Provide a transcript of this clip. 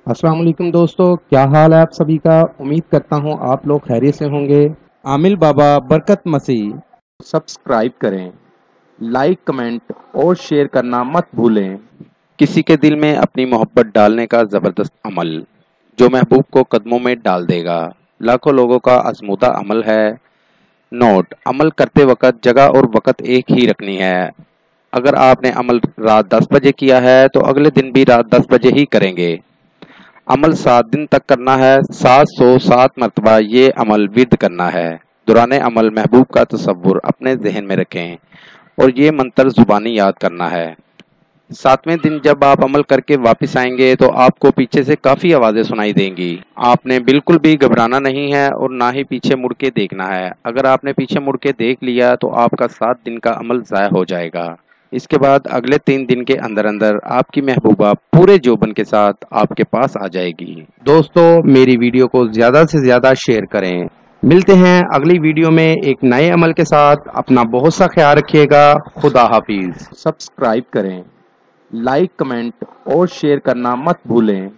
अस्सलाम वालेकुम दोस्तों, क्या हाल है आप सभी का। उम्मीद करता हूँ आप लोग खैरियत से होंगे। आमिल बाबा बरकत मसीह सब्सक्राइब करें, लाइक कमेंट और शेयर करना मत भूलें। किसी के दिल में अपनी मोहब्बत डालने का ज़बरदस्त अमल जो महबूब को कदमों में डाल देगा। लाखों लोगों का आजमूदा अमल है। नोट: अमल करते वक्त जगह और वक्त एक ही रखनी है। अगर आपने अमल रात 10 बजे किया है तो अगले दिन भी रात 10 बजे ही करेंगे। अमल 7 दिन तक करना है, 707 मरतबा ये अमल विर्द करना है। दौरान अमल महबूब का तसव्वुर अपने जहन में रखें और ये मंत्र जुबानी याद करना है। 7वें दिन जब आप अमल करके वापस आएंगे तो आपको पीछे से काफ़ी आवाज़ें सुनाई देंगी। आपने बिल्कुल भी घबराना नहीं है और ना ही पीछे मुड़ के देखना है। अगर आपने पीछे मुड़ के देख लिया तो आपका 7 दिन का अमल ज़ाया हो जाएगा। इसके बाद अगले 3 दिन के अंदर अंदर आपकी महबूबा पूरे जोबन के साथ आपके पास आ जाएगी। दोस्तों, मेरी वीडियो को ज़्यादा से ज़्यादा शेयर करें। मिलते हैं अगली वीडियो में एक नए अमल के साथ। अपना बहुत सा ख्याल रखिएगा। खुदा हाफिज। सब्सक्राइब करें, लाइक कमेंट और शेयर करना मत भूलें।